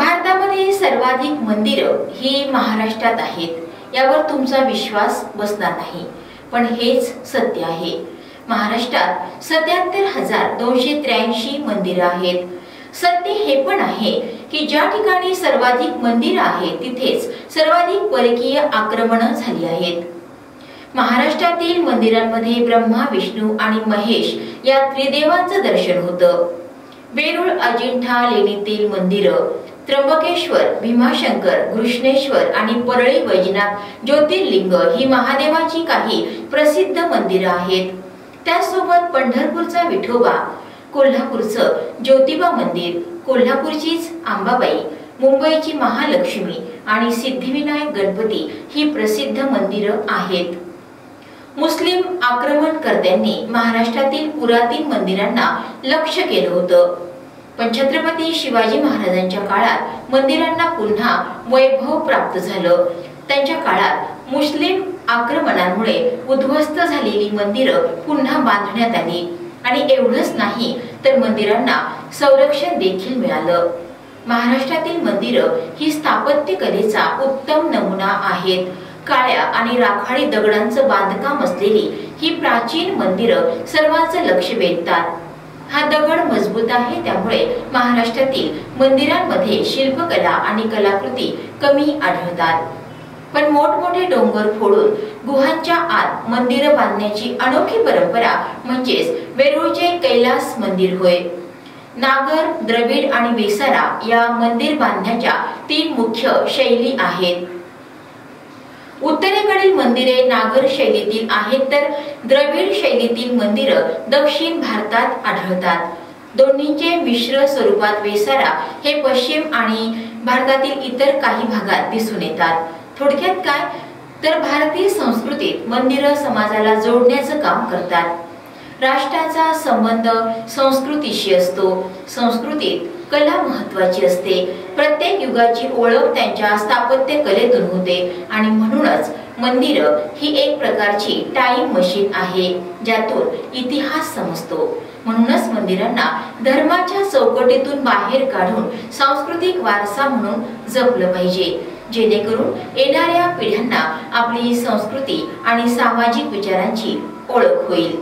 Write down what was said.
भारतामध्ये सर्वाधिक मंदिरं ही महाराष्ट्रात आहेत यावर तुमचा विश्वास बसणार नाही, पण हेच सत्य आहे। महाराष्ट्रात 77,283 मंदिरं आहेत। सत्य हे पण आहे की ज्या ठिकाणी सर्वाधिक मंदिरं आहेत तिथेच सर्वाधिक परकीय आक्रमणं झाली आहेत। महाराष्ट्रातील मंदिरांमध्ये ब्रह्मा, विष्णू आणि महेश या त्रिदेवांचं दर्शन होतं। वेरूळ, अजिंठा लेणीतील मंदिरं, त्र्यंबकेश्वर, भीमाशंकर, घृष्णेश्वर आणि परळी वैजनाथ ज्योतिर्लिंग ही महादेवाची काही प्रसिद्ध मंदिरं आहेत। त्यासोबत पंढरपूरचा विठोबा, कोल्हापूरचं ज्योतिबा मंदिर, कोल्हापूरचीच अंबाबाई, मुंबईची महालक्ष्मी आणि सिद्धिविनायक गणपती ही प्रसिद्ध मंदिरं आहेत। मुस्लिम आक्रमणकर्त्यांनी महाराष्ट्रातील पुरातन मंदिरांना लक्ष्य केलं होतं, पण छत्रपती शिवाजी महाराजांच्या काळात मंदिरांना पुन्हा वैभव प्राप्त झालं। त्यांच्या काळात मुस्लिम आक्रमणामुळे उद्ध्वस्त झालेली मंदिरं पुन्हा बांधण्यात आली आणि एवढंच नाही तर मंदिरांना संरक्षण देखील मिळालं। महाराष्ट्रातील मंदिरं ही स्थापत्य कलेचा उत्तम नमुना आहेत। काळ्या आणि राखाडी दगडांचं बांधकाम असलेली ही प्राचीन मंदिरं सर्वांचं लक्ष वेधतात। हा दगड मजबूत आहे, त्यामुळे महाराष्ट्रातील मंदिरांमध्ये शिल्पकला आणि कलाकृती कमी आढळतात। पण मोठमोठे डोंगर फोडून गुहांच्या आत मंदिरं बांधण्याची अनोखी परंपरा म्हणजेच वेरूळचे कैलास मंदिर होय। नागर, द्रविड आणि वेसारा या मंदिर बांधण्याच्या 3 मुख्य शैली आहेत। उत्तरेकडील मंदिरे नागर शैलीतील आहेत, तर द्रविड शैलीतील मंदिरं दक्षिण भारतात आढळतात। दोन्हीचे मिश्र स्वरूपात वेसारा हे पश्चिम आणि भारतातील इतर काही भागात दिसून येतात। थोडक्यात काय तर भारतीय संस्कृतीत मंदिरं समाजाला जोडण्याचं काम करतात। राष्ट्राचा संबंध संस्कृतीशी असतो। संस्कृतीत कला महत्त्वाची असते। प्रत्येक युगाची ओळख त्यांच्या स्थापत्य कलेतून होते आणि म्हणूनच मंदिरं ही एक प्रकारची टाइम मशीन आहे, ज्यातून इतिहास समजतो। म्हणूनच मंदिरांना धर्माच्या चौकटीतून बाहेर काढून सांस्कृतिक वारसा म्हणून जपलं पाहिजे, जेणेकरून येणाऱ्या पिढ्यांना आपली संस्कृती आणि सामाजिक विचारांची ओळख होईल।